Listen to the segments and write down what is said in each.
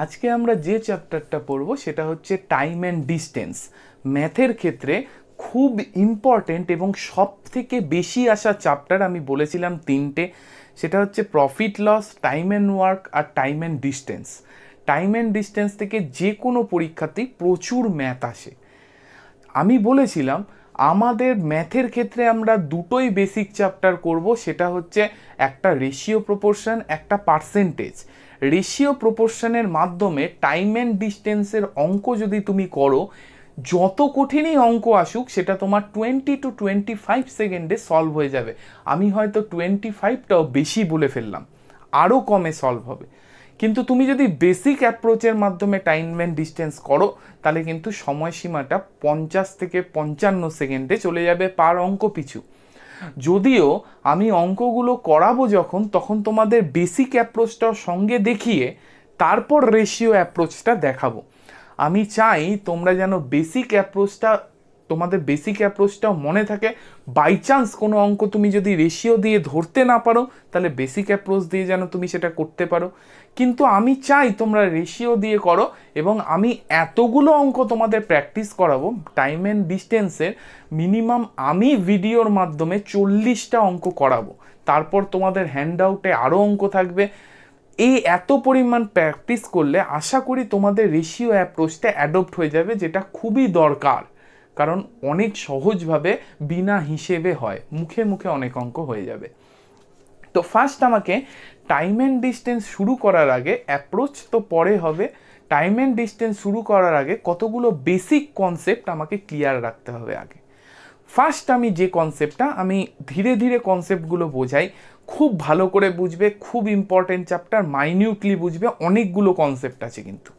আজকে আমরা যে চ্যাপ্টারটা পড়ব সেটা হচ্ছে টাইম অ্যান্ড ডিস্টেন্স। ম্যাথের ক্ষেত্রে খুব ইম্পর্টেন্ট এবং সব থেকে বেশি আসা চ্যাপ্টার আমি বলেছিলাম তিনটে, সেটা হচ্ছে profit loss, time and work আর time and distance. Time and distance থেকে যে কোনো পরীক্ষাতেই প্রচুর ম্যাথ আসে। আমি বলেছিলাম আমাদের ম্যাথের ক্ষেত্রে আমরা দুটোই বেসিক চ্যাপ্টার করব, সেটা হচ্ছে একটা রেশিও প্রপোর্শন, একটা পার্সেন্টেজ। রেশিও প্রপোর্শনের মাধ্যমে টাইম অ্যান্ড ডিস্টেন্সের অঙ্ক যদি তুমি করো, যত কঠিনই অঙ্ক আসুক সেটা তোমার 20 to 25 সেকেন্ডে সলভ হয়ে যাবে। আমি হয়তো 25টাও বেশি বলে ফেললাম, আরও কমে সলভ হবে। কিন্তু তুমি যদি বেসিক অ্যাপ্রোচের মাধ্যমে টাইম অ্যান্ড ডিস্টেন্স করো তাহলে কিন্তু সময়সীমাটা 50 থেকে 55 সেকেন্ডে চলে যাবে পার অঙ্ক পিছু। যদিও আমি অঙ্কগুলো করাবো যখন, তখন তোমাদের বেসিক অ্যাপ্রোচটাও সঙ্গে দেখিয়ে তারপর রেশিও অ্যাপ্রোচটা দেখাবো। আমি চাই তোমরা যেন তোমাদের বেসিক অ্যাপ্রোচটাও মনে থাকে। বাই চান্স কোনো অঙ্ক তুমি যদি রেশিও দিয়ে ধরতে না পারো তাহলে বেসিক অ্যাপ্রোচ দিয়ে যেন তুমি সেটা করতে পারো। কিন্তু আমি চাই তোমরা রেশিও দিয়ে করো, এবং আমি এতগুলো অঙ্ক তোমাদের প্র্যাকটিস করাবো টাইম অ্যান্ড ডিস্টেন্সের। মিনিমাম আমি ভিডিওর মাধ্যমে 40টা অঙ্ক করাবো, তারপর তোমাদের হ্যান্ড আউটে আরও অঙ্ক থাকবে। এই এত পরিমাণ প্র্যাকটিস করলে আশা করি তোমাদের রেশিও অ্যাপ্রোচটা অ্যাডপ্ট হয়ে যাবে, যেটা খুবই দরকার। কারণ অনেক সহজভাবে বিনা হিসেবে হয়, মুখে মুখে অনেক অঙ্ক হয়ে যাবে। তো ফার্স্ট আমাকে টাইম অ্যান্ড ডিস্টেন্স শুরু করার আগে, অ্যাপ্রোচ তো পরে হবে, টাইম অ্যান্ড ডিস্টেন্স শুরু করার আগে কতগুলো বেসিক কনসেপ্ট আমাকে ক্লিয়ার রাখতে হবে আগে। ফার্স্ট আমি যে কনসেপ্টটা, আমি ধীরে ধীরে কনসেপ্টগুলো বোঝাই, খুব ভালো করে বুঝবে, খুব ইম্পর্টেন্ট চ্যাপ্টার, মাইনিউটলি বুঝবে, অনেকগুলো কনসেপ্ট আছে কিন্তু।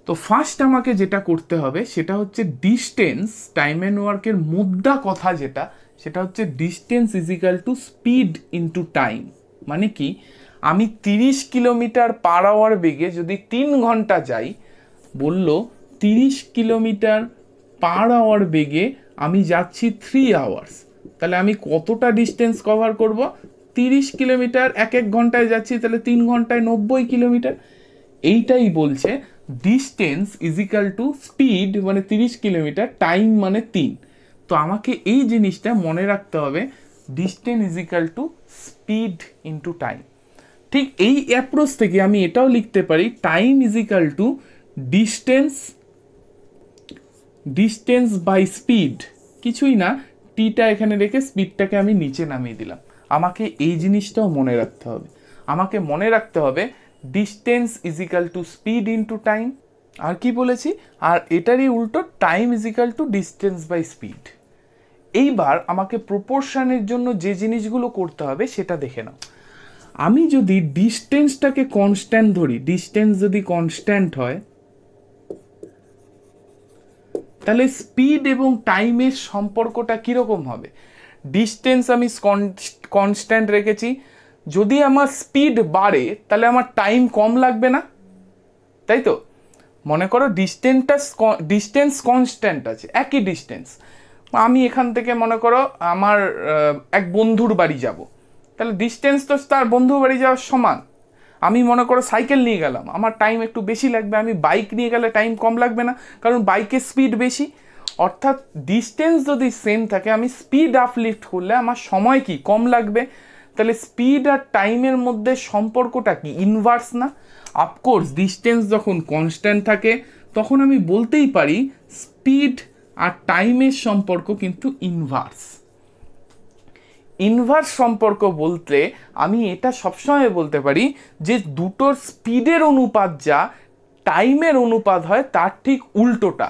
তো ফার্স্ট আমাকে যেটা করতে হবে সেটা হচ্ছে ডিস্টেন্স, টাইম অ্যান্ড ওয়ার্কের মুদ্রা কথা যেটা, সেটা হচ্ছে distance is equal to speed into time. মানে কি, আমি 30 কিলোমিটার পার আওয়ার বেগে যদি 3 ঘন্টা যাই, বলল 30 কিলোমিটার পার আওয়ার বেগে আমি যাচ্ছি 3 আওয়ার্স, তাহলে আমি কতটা ডিস্টেন্স কভার করব? 30 কিলোমিটার 1 ঘন্টায় যাচ্ছি, তাহলে 3 ঘন্টায় 90 কিলোমিটার। এইটাই বলছে distance is equal to speed মানে 30 কিলোমিটার, টাইম মানে 3। তো আমাকে এই জিনিসটা মনে রাখতে হবে, distance is equal to speed into time. ঠিক এই অ্যাপ্রোচ থেকে আমি এটাও লিখতে পারি, time is equal to distance by speed. কিছুই না, টিটা এখানে রেখে স্পিডটাকে আমি নিচে নামিয়ে দিলাম। আমাকে এই জিনিসটাও মনে রাখতে হবে। আমাকে মনে রাখতে হবে distance is equal to speed into time. আর কি বলেছি, আর এটারই উল্টো, time is equal to distance by speed. এইবার আমাকে প্রপোর্শনের জন্য যে জিনিসগুলো করতে হবে সেটা দেখে নাও। আমি যদি ডিস্টেন্সটাকে কনস্ট্যান্ট ধরি, ডিস্টেন্স যদি কনস্ট্যান্ট হয়, তাহলে স্পিড এবং টাইমের সম্পর্কটা কীরকম হবে? ডিস্টেন্স আমি কনস্ট্যান্ট রেখেছি, যদি আমার স্পিড বাড়ে তাহলে আমার টাইম কম লাগবে না, তাই তো? মনে করো ডিস্টেন্স কনস্ট্যান্ট আছে, একই ডিস্টেন্স। আমি এখান থেকে মনে করো আমার এক বন্ধুর বাড়ি যাব, তাহলে ডিস্টেন্স তো তার বন্ধুর বাড়ি যাওয়ার সমান। আমি মনে করো সাইকেল নিয়ে গেলাম, আমার টাইম একটু বেশি লাগবে। আমি বাইক নিয়ে গেলে টাইম কম লাগবে না, কারণ বাইকের স্পিড বেশি। অর্থাৎ ডিস্টেন্স যদি সেম থাকে, আমি স্পিড আপলিফট করলে আমার সময় কি কম লাগবে। তাহলে স্পিড আর টাইমের মধ্যে সম্পর্কটা কি ইনভার্স না? অফকোর্স ডিস্টেন্স যখন কনস্ট্যান্ট থাকে তখন আমি বলতেই পারি স্পিড আর টাইমের সম্পর্ক কিন্তু ইনভার্স। ইনভার্স সম্পর্ক বলতে আমি এটা সবসময় বলতে পারি যে দুটোর স্পিডের অনুপাত যা টাইমের অনুপাত হয় তার ঠিক উল্টোটা।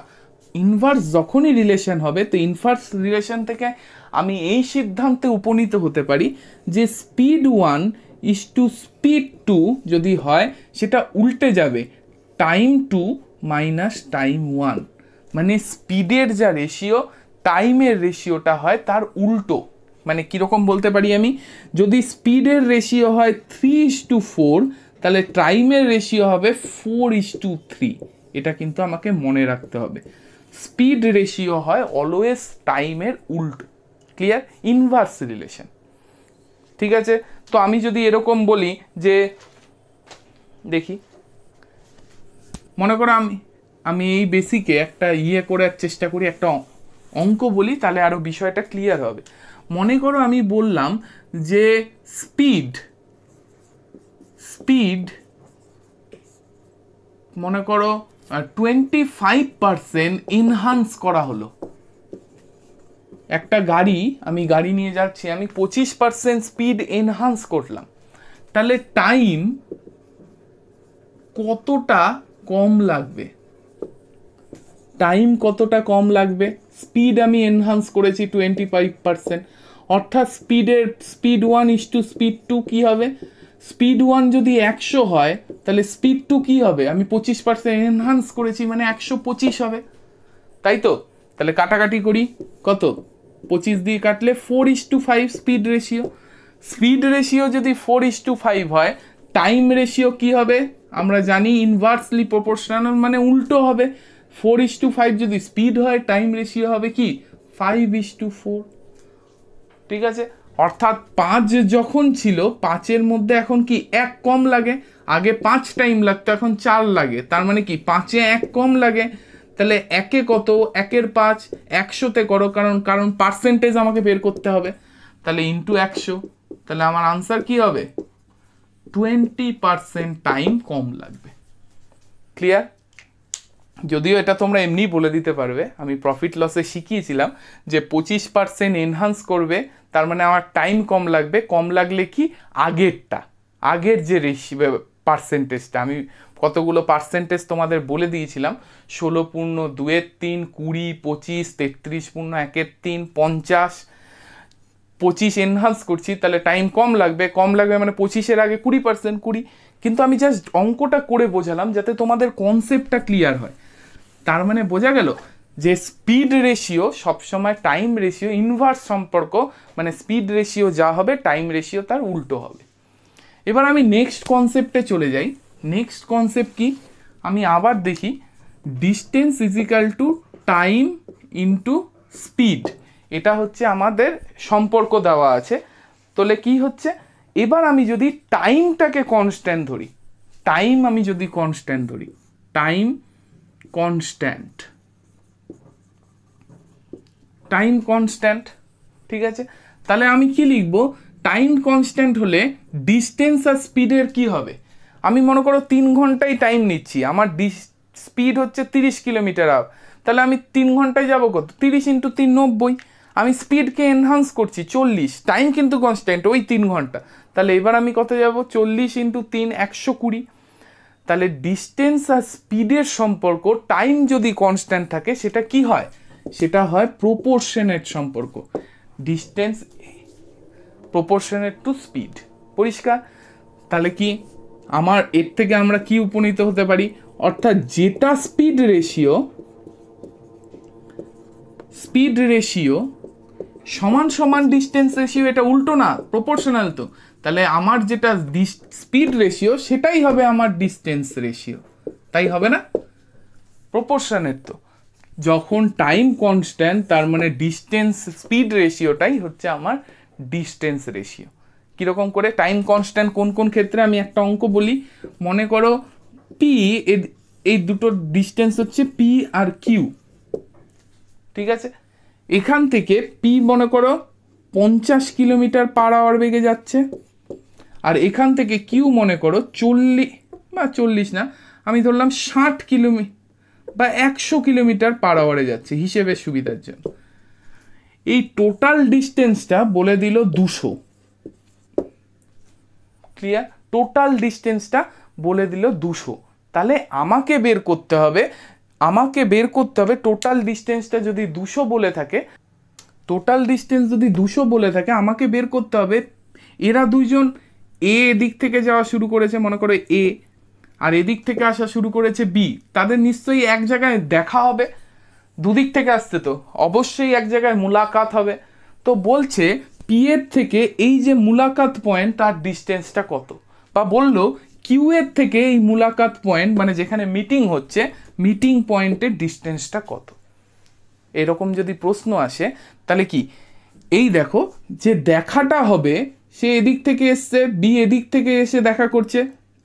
ইনভার্স যখনই রিলেশন হবে, তো ইনভার্স রিলেশন থেকে আমি এই সিদ্ধান্তে উপনীত হতে পারি যে স্পিড 1 ইজ টু স্পিড 2 যদি হয়, সেটা উল্টে যাবে টাইম 2 মাইনাস টাইম 1। মানে স্পিডের যা রেশিও, টাইমের রেশিওটা হয় তার উল্টো। মানে কীরকম বলতে পারি আমি, যদি স্পিডের রেশিও হয় 3:4, তাহলে টাইমের রেশিও হবে 4:3। এটা কিন্তু আমাকে মনে রাখতে হবে। স্পিড রেশিও হয় অলওয়েজ টাইমের উল্টো। ক্লিয়ার? Inverse relation. ঠিক আছে? তো আমি যদি এরকম বলি যে, দেখি মনে করো আমি এই বেসিকে একটা করার চেষ্টা করি, একটা অঙ্ক বলি, তাহলে আরও বিষয়টা ক্লিয়ার হবে। মনে করো আমি বললাম যে স্পিড মনে করো 25% এনহান্স করা হলো। একটা গাড়ি নিয়ে যাচ্ছি, আমি 25% স্পিড এনহান্স করলাম, তাহলে টাইম কতটা কম লাগবে? স্পিড আমি এনহান্স করেছি 25%, অর্থাৎ স্পিড 1 ইস টু স্পিড 2 কি হবে? স্পিড 1 যদি 100 হয় তাহলে স্পিড 2 কি হবে? আমি 25% এনহান্স করেছি মানে 125 হবে, তাই তো? তাহলে কাটাকাটি করি, কত? 25 দিয়ে কাটলে 4:5 স্পিড রেশিও যদি 4:5 হয়, টাইম রেশিও কি হবে? আমরা জানি ইনভার্সলি প্রপোর্শনাল, মানে উল্টো হবে। 4:5 যদি স্পিড হয়, টাইম রেশিও হবে কি? 5:4। ঠিক আছে, অর্থাৎ 5 যখন ছিল, 5-এর মধ্যে এখন কি 1 কম লাগে? আগে 5 টাইম লাগতো, এখন 4 লাগে, তার মানে কি 5-এ 1 কম লাগে। তাহলে 1-এ কত? 1-এর 5, 100-তে করো, কারণ পার্সেন্টেজ আমাকে বের করতে হবে, তাহলে ইন্টু 100। তাহলে আমার আনসার কি হবে? 20% টাইম কম লাগবে। ক্লিয়ার? যদিও এটা তোমরা এমনি বলে দিতে পারবে, আমি প্রফিট লসে শিখিয়েছিলাম যে 25% এনহান্স করবে, তার মানে আমার টাইম কম লাগবে। কম লাগলে কি? আগের যে পার্সেন্টেজটা, আমি কতগুলো পার্সেন্টেজ তোমাদের বলে দিয়েছিলাম, 16.2-3, 20, 25, 33.1-3, 50, 25 এনহান্স করছি, তাহলে টাইম কম লাগবে মানে 25-এর আগে 20%, 20। কিন্তু আমি জাস্ট অঙ্কটা করে বোঝালাম যাতে তোমাদের কনসেপ্টটা ক্লিয়ার হয়। তার মানে বোঝা গেল যে স্পিড রেশিও সবসময় টাইম রেশিও ইনভার্স সম্পর্ক, মানে স্পিড রেশিও যা হবে টাইম রেশিও তার উল্টো হবে। এবার আমি নেক্সট কনসেপ্টে চলে যাই। নেক্সট কনসেপ্ট কি? আমি আবার দেখি, distance is equal to time into speed, এটা হচ্ছে আমাদের সম্পর্ক দেওয়া আছে। তাহলে কি হচ্ছে? এবার আমি যদি টাইমটাকে কনস্ট্যান্ট ধরি, টাইম কনস্ট্যান্ট, ঠিক আছে, তাহলে আমি কি লিখবো? টাইম কনস্ট্যান্ট হলে ডিস্টেন্স আর স্পিডের কি হবে? আমি মনে করো 3 ঘন্টায় টাইম নিচ্ছি, আমার স্পিড হচ্ছে 30 কিলোমিটার আওয়ার, তাহলে আমি 3 ঘন্টায় যাবো কত? 30 × 3 90। আমি স্পিডকে এনহান্স করছি 40, টাইম কিন্তু কনস্ট্যান্ট ওই 3 ঘন্টা, তাহলে এবার আমি কত যাব? 40 × 3 120। তাহলে ডিস্টেন্স আর স্পিডের সম্পর্ক, টাইম যদি কনস্ট্যান্ট থাকে সেটা কি হয়? সেটা হয় প্রপোর্শনেট সম্পর্ক, ডিস্টেন্স প্রপোর্শনেট টু স্পিড। পরিষ্কার? তাহলে কি আমার এর থেকে আমরা কি উপনীত হতে পারি? অর্থাৎ যেটা স্পিড রেশিও সমান ডিস্টেন্স রেশিও, এটা উল্টো না, প্রপোর্শনাল তো, তাহলে আমার যেটা স্পিড রেশিও সেটাই হবে আমার ডিস্টেন্স রেশিও, তাই হবে না? প্রপোর্শনের তো, যখন টাইম কনস্ট্যান্ট তার মানে ডিস্টেন্স স্পিড রেশিওটাই হচ্ছে আমার ডিস্টেন্স রেশিও। কীরকম করে? টাইম কনস্ট্যান্ট কোন কোন ক্ষেত্রে? আমি একটা অঙ্ক বলি। মনে করো পি, এই দুটো ডিস্টেন্স হচ্ছে পি আর কিউ, ঠিক আছে? এখান থেকে পি মনে করো 50 কিলোমিটার পার আওয়ার বেগে যাচ্ছে, আর এখান থেকে কিউ মনে করো 40 না, আমি ধরলাম 60 কিলোমিটার বা 100 কিলোমিটার পার আওয়ারে যাচ্ছে হিসেবের সুবিধার জন্য। এই টোটাল ডিস্টেন্সটা বলে দিল 200। ক্লিয়ার? টোটাল ডিস্টেন্সটা বলে দিল 200। তাহলে আমাকে বের করতে হবে টোটাল ডিস্টেন্সটা যদি 200 বলে থাকে, আমাকে বের করতে হবে এরা দুইজন এদিক থেকে যাওয়া শুরু করেছে, মনে করো এ, আর এদিক থেকে আসা শুরু করেছে বি, তাদের নিশ্চয়ই এক জায়গায় দেখা হবে, দুদিক থেকে আসছে তো অবশ্যই এক জায়গায় মুলাকাত হবে। তো বলছে পি এর থেকে এই যে মুলাকাত পয়েন্ট তার ডিস্টেন্সটা কত, বা বললো কিউ এর থেকে এই মুলাকাত পয়েন্ট মানে যেখানে মিটিং হচ্ছে মিটিং পয়েন্টের ডিস্টেন্সটা কত। এরকম যদি প্রশ্ন আসে তাহলে কি এই দেখো যে দেখাটা হবে, সে এদিক থেকে এসছে, বি এদিক থেকে এসে দেখা করছে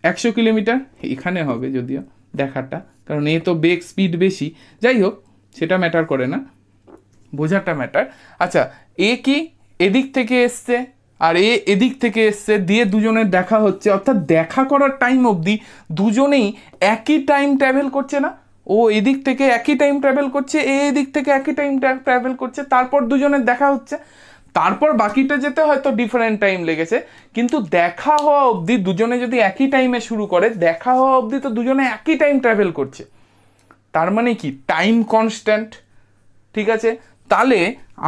100 কিলোমিটার, এখানে হবে যদিও দেখাটা, কারণ এ তো বেগ স্পিড বেশি, যাই হোক সেটা ম্যাটার করে না, বোঝাটা ম্যাটার। আচ্ছা, এ কি এদিক থেকে এসছে আর এ এদিক থেকে এসছে, দিয়ে দুজনের দেখা হচ্ছে, অর্থাৎ দেখা করার টাইম অবধি দুজনেই একই টাইম ট্রাভেল করছে না? ও এদিক থেকে একই টাইম ট্রাভেল করছে, এ এদিক থেকে একই টাইম ট্রাভেল করছে, তারপর দুজনের দেখা হচ্ছে, তারপর বাকিটা যেতে হয়তো ডিফারেন্ট টাইম লেগেছে, কিন্তু দেখা হওয়া অবধি দুজনে যদি একই টাইমে শুরু করে, দেখা হওয়া অবধি তো দুজনে একই টাইম ট্রাভেল করছে, তার মানে কি টাইম কনস্ট্যান্ট। ঠিক আছে, তাহলে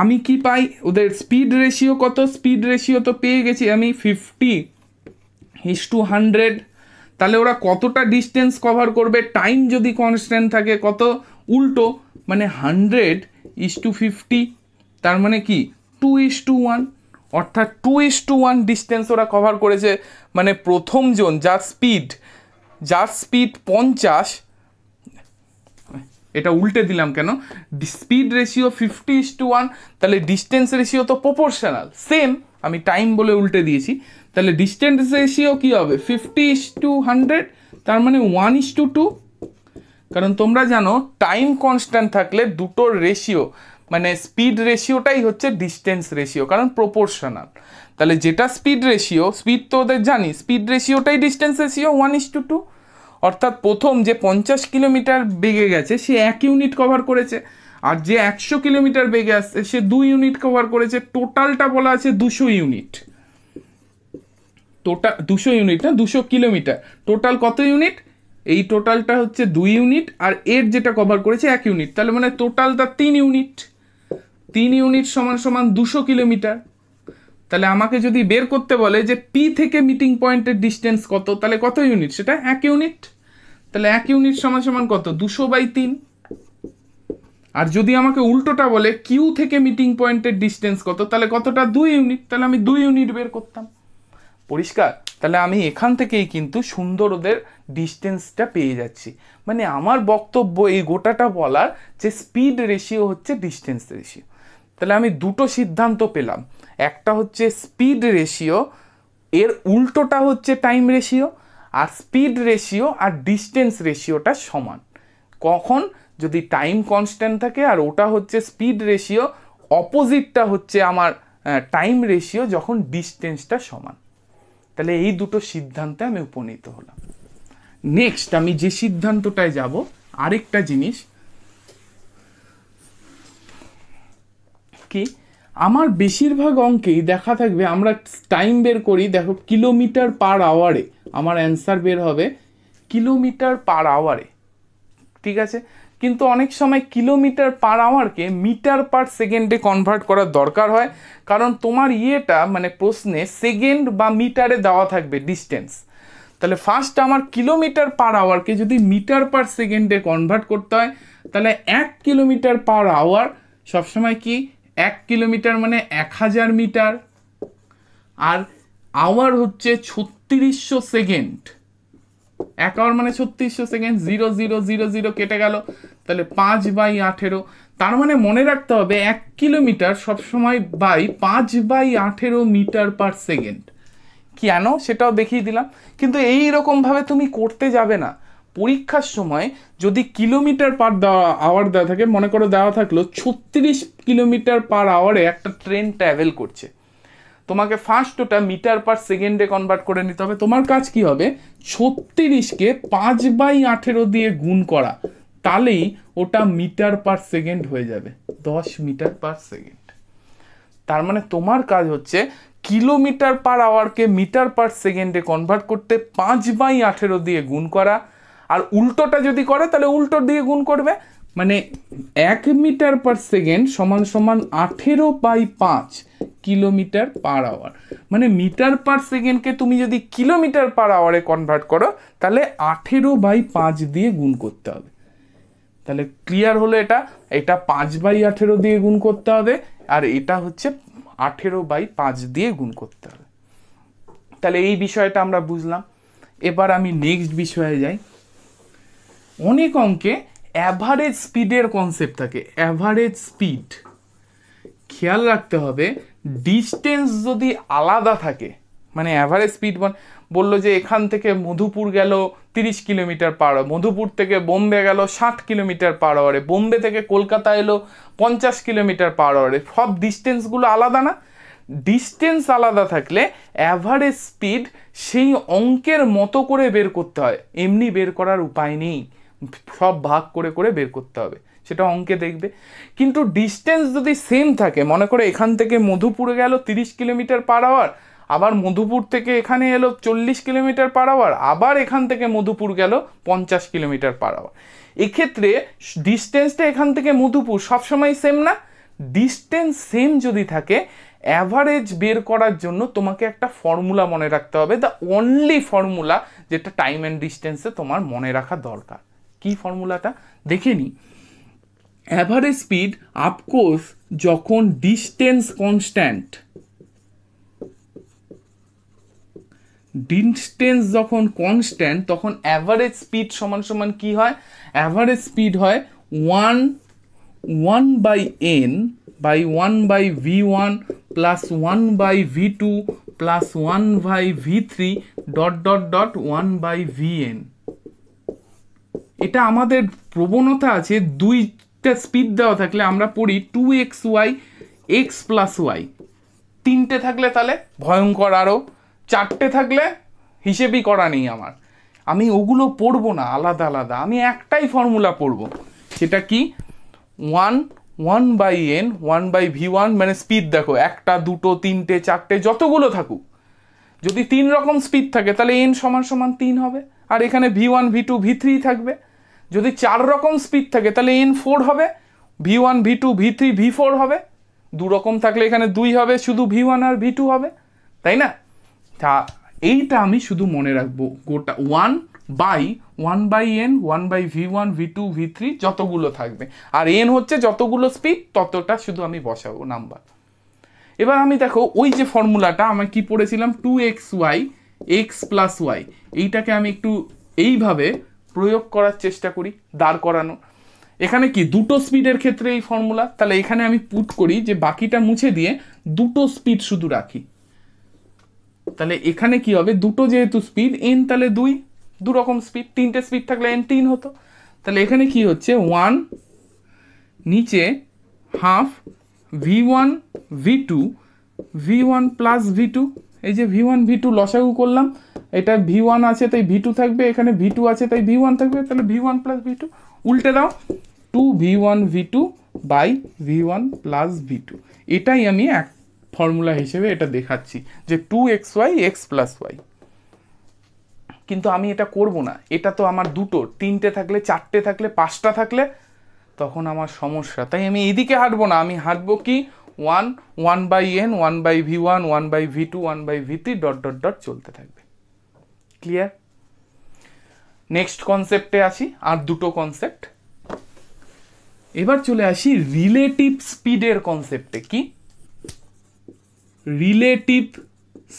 আমি কি পাই, ওদের স্পিড রেশিও কত? স্পিড রেশিও তো পেয়ে গেছি আমি 50:100। তাহলে ওরা কতটা ডিস্টেন্স কভার করবে টাইম যদি কনস্ট্যান্ট থাকে? কত? উল্টো, মানে 100:50, তার মানে কি 2:1, অর্থাৎ 2:1 ডিস্টেন্স ওরা কভার করেছে। মানে প্রথম জন যার স্পিড 50, এটা উল্টে দিলাম কেন, স্পিড রেশিও 50:1, তাহলে ডিস্টেন্স রেশিও তো প্রপোর্শনাল সেম, আমি টাইম বলে উল্টে দিয়েছি, তাহলে ডিস্টেন্স রেশিও কি হবে 50:100, তার মানে 1:2। কারণ তোমরা জানো টাইম কনস্ট্যান্ট থাকলে দুটোর রেশিও, মানে স্পিড রেশিওটাই হচ্ছে ডিস্টেন্স রেশিও, কারণ প্রপোর্শনাল। তাহলে যেটা স্পিড রেশিও, স্পিড তো ওদের জানি, স্পিড রেশিওটাই ডিস্টেন্স রেশিও 1:2। অর্থাৎ প্রথম যে 50 কিলোমিটার বেগে গেছে সে 1 ইউনিট কভার করেছে, আর যে 100 কিলোমিটার বেগে আসছে সে 2 ইউনিট কভার করেছে। টোটালটা বলা আছে 200 ইউনিট, টোটাল 200 ইউনিট না, 200 কিলোমিটার। টোটাল কত ইউনিট? এই টোটালটা হচ্ছে 2 ইউনিট, আর এর যেটা কভার করেছে 1 ইউনিট, তাহলে মানে টোটালটা 3 ইউনিট। 3 ইউনিট সমান সমান 200 কিলোমিটার। তাহলে আমাকে যদি বের করতে বলে যে পি থেকে মিটিং পয়েন্টের ডিস্টেন্স কত, তাহলে কত ইউনিট? সেটা 1 ইউনিট। তাহলে 1 ইউনিট সমান সমান কত? 200/3। আর যদি আমাকে উল্টোটা বলে কিউ থেকে মিটিং পয়েন্টের ডিস্টেন্স কত, তাহলে কতটা? 2 ইউনিট। তাহলে আমি 2 ইউনিট বের করতাম। পরিষ্কার? তাহলে আমি এখান থেকেই কিন্তু সুন্দর ওদের ডিস্টেন্সটা পেয়ে যাচ্ছি। মানে আমার বক্তব্য এই গোটাটা বলার যে স্পিড রেশিও হচ্ছে ডিস্টেন্স রেশিও। তাহলে আমি দুটো সিদ্ধান্ত পেলাম, একটা হচ্ছে স্পিড রেশিও, এর উল্টোটা হচ্ছে টাইম রেশিও, আর স্পিড রেশিও আর ডিস্টেন্স রেশিওটা সমান কখন? যদি টাইম কনস্ট্যান্ট থাকে, আর ওটা হচ্ছে স্পিড রেশিও, অপোজিটটা হচ্ছে আমার টাইম রেশিও যখন ডিস্টেন্সটা সমান। তাহলে এই দুটো সিদ্ধান্তে আমি উপনীত হলাম। নেক্সট আমি যে সিদ্ধান্তটায় যাব, আরেকটা জিনিস কি, আমার বেশিরভাগ অঙ্কেই দেখা থাকবে, আমরা টাইম বের করি, দেখো কিলোমিটার পার আওয়ারে আমার অ্যান্সার বের হবে, কিলোমিটার পার আওয়ারে। ঠিক আছে, কিন্তু অনেক সময় কিলোমিটার পার আওয়ারকে মিটার পার সেকেন্ডে কনভার্ট করার দরকার হয়, কারণ তোমার ইয়েটা মানে প্রশ্নে সেকেন্ড বা মিটারে দেওয়া থাকবে ডিস্টেন্স। তাহলে ফার্স্ট আমার কিলোমিটার পার আওয়ারকে যদি মিটার পার সেকেন্ডে কনভার্ট করতে হয়, তাহলে 1 কিলোমিটার পার আওয়ার সবসময় কি 1 কিলোমিটার মানে 1000 মিটার, আর আওয়ার হচ্ছে 3600 সেকেন্ড। 1 আওয়ার মানে 3600 সেকেন্ড, 0000 কেটে গেল, তাহলে 5/18। তার মানে মনে রাখতে হবে 1 কিলোমিটার সবসময় বাই 5/18 মিটার পার সেকেন্ড। কেন সেটাও দেখিয়ে দিলাম। কিন্তু এই রকমভাবে তুমি করতে যাবে না। পরীক্ষার সময় যদি কিলোমিটার পার আওয়ার দেওয়া থাকে, মনে করো দেওয়া থাকলো 36 কিলোমিটার পার আওয়ারে একটা ট্রেন ট্রাভেল করছে, তোমাকে ফার্স্ট ওটা মিটার পার সেকেন্ডে কনভার্ট করে নিতে হবে। তোমার কাজ কি হবে? 36কে 5/18 দিয়ে গুণ করা, তাহলেই ওটা মিটার পার সেকেন্ড হয়ে যাবে, 10 মিটার পার সেকেন্ড। তার মানে তোমার কাজ হচ্ছে কিলোমিটার পার আওয়ারকে মিটার পার সেকেন্ডে কনভার্ট করতে 5/18 দিয়ে গুণ করা, আর উল্টোটা যদি করে তাহলে উল্টো দিয়ে গুণ করবে, মানে 1 মিটার পার সেকেন্ড সমান সমান 18/5 কিলোমিটার পার আওয়ার। মানে মিটার পার সেকেন্ডকে তুমি যদি কিলোমিটার পার আওয়ারে কনভার্ট করো, তাহলে 18/5 দিয়ে গুণ করতে হবে। তাহলে ক্লিয়ার হলো? এটা 5/18 দিয়ে গুণ করতে হবে, আর এটা হচ্ছে 18/5 দিয়ে গুণ করতে হবে। তাহলে এই বিষয়টা আমরা বুঝলাম। এবার আমি নেক্সট বিষয়ে যাই। অনেক অঙ্কে অ্যাভারেজ স্পিডের কনসেপ্ট থাকে। অ্যাভারেজ স্পিড, খেয়াল রাখতে হবে ডিস্টেন্স যদি আলাদা থাকে, মানে অ্যাভারেজ স্পিড বললো যে এখান থেকে মধুপুর গেল 30 কিলোমিটার পার আওয়ার, মধুপুর থেকে বোম্বে গেল 60 কিলোমিটার পার আওয়ারে, বোম্বে থেকে কলকাতা এলো 50 কিলোমিটার পার আওয়ারে। সব ডিস্টেন্সগুলো আলাদা না? ডিস্টেন্স আলাদা থাকলে অ্যাভারেজ স্পিড সেই অঙ্কের মতো করে বের করতে হয়, এমনি বের করার উপায় নেই, সব ভাগ করে করে বের করতে হবে, সেটা অঙ্কে দেখবে। কিন্তু ডিস্টেন্স যদি সেম থাকে, মনে করে এখান থেকে মধুপুরে গেল 30 কিলোমিটার পার আওয়ার, আবার মধুপুর থেকে এখানে এলো 40 কিলোমিটার পার আওয়ার, আবার এখান থেকে মধুপুর গেল 50 কিলোমিটার পার আওয়ার, এক্ষেত্রে ডিস্টেন্সটা এখান থেকে মধুপুর সবসময় সেম না? ডিস্টেন্স সেম যদি থাকে, অ্যাভারেজ বের করার জন্য তোমাকে একটা ফর্মুলা মনে রাখতে হবে, দ্য অনলি ফর্মুলা যেটা টাইম অ্যান্ড ডিস্টেন্সে তোমার মনে রাখা দরকার। কি ফর্মুলাটা দেখে নি। অ্যাভারেজ স্পিড আপকোর্স যখন ডিস্টেন্স কনস্ট্যান্ট, ডিস্টেন্স যখন কনস্ট্যান্ট তখন অ্যাভারেজ স্পিড সমান সমান কি হয়? অ্যাভারেজ স্পিড হয় 1/n by 1/v1 plus 1/v2 plus 1/v3 dot dot dot 1/vn। এটা আমাদের প্রবণতা আছে, দুইটা স্পিড দেওয়া থাকলে আমরা পড়ি 2xy x প্লাস ওয়াই, তিনটে থাকলে তাহলে ভয়ঙ্কর, আরও চারটে থাকলে হিসেবই করা নেই আমার, আমি ওগুলো পড়বো না আলাদা আলাদা, আমি একটাই ফর্মুলা পড়বো, সেটা কি 1/n 1/v1, মানে স্পিড দেখো একটা দুটো তিনটে চারটে যতগুলো থাকুক, যদি 3 রকম স্পিড থাকে তাহলে n সমান সমান 3 হবে, আর এখানে v1 v2 v3 থাকবে। যদি 4 রকম স্পিড থাকে তাহলে n 4 হবে, v1 v2 v3 v4 হবে, 2 রকম থাকলে এখানে 2 হবে, শুধু v1 আর v2 হবে, তাই না? তা এইটা আমি শুধু মনে রাখবো, গোটা 1/n 1/v1 v2 v3 যতগুলো থাকবে, আর n হচ্ছে যতগুলো স্পিড ততটা শুধু আমি বসাবো নাম্বার। এবার আমি দেখো ওই যে ফর্মুলাটা আমি কি পড়েছিলাম 2xy x প্লাস ওয়াই, এইটাকে আমি একটু এইভাবে প্রয়োগ করার চেষ্টা করি, দাঁড় করানো। এখানে কি দুটো স্পিডের ক্ষেত্রে এই ফর্মুলা, তাহলে এখানে আমি পুট করি যে বাকিটা মুছে দিয়ে দুটো স্পিড শুধু রাখি, তাহলে এখানে কি হবে, দুটো যেহেতু স্পিড n তাহলে 2 রকম স্পিড, তিনটে স্পিড থাকলে n 3 হতো, তাহলে এখানে কি হচ্ছে 1 নিচে half v1 v2 v1 plus v2, এই যে v1 v2 লসাগু করলাম, এটা v1 আছে তাই v2 থাকবে, এখানে v2 আছে তাই v1 থাকবে, তাহলে v1 প্লাস v2, উল্টে দাও 2v1 v2 by v1 plus v2, এটাই আমি এক ফর্মুলা হিসেবে এটা দেখাচ্ছি যে 2xy x প্লাস ওয়াই। কিন্তু আমি এটা করব না, এটা তো আমার দুটো, তিনটে থাকলে, চারটে থাকলে, পাঁচটা থাকলে তখন আমার সমস্যা, তাই আমি এইদিকে হাঁটবো না, আমি হাঁটবো কি 1/n 1/v1 1/v2 1/v3 dot dot dot চলতে থাকবে। ক্লিয়ার? নেক্সট কনসেপ্টে আসি, আর দুটো কনসেপ্ট। এবার চলে আসি রিলেটিভ স্পিডের কনসেপ্টে। কি রিলেটিভ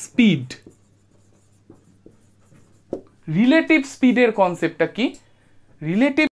স্পিড? রিলেটিভ স্পিডের কনসেপ্টটা কি? রিলেটিভ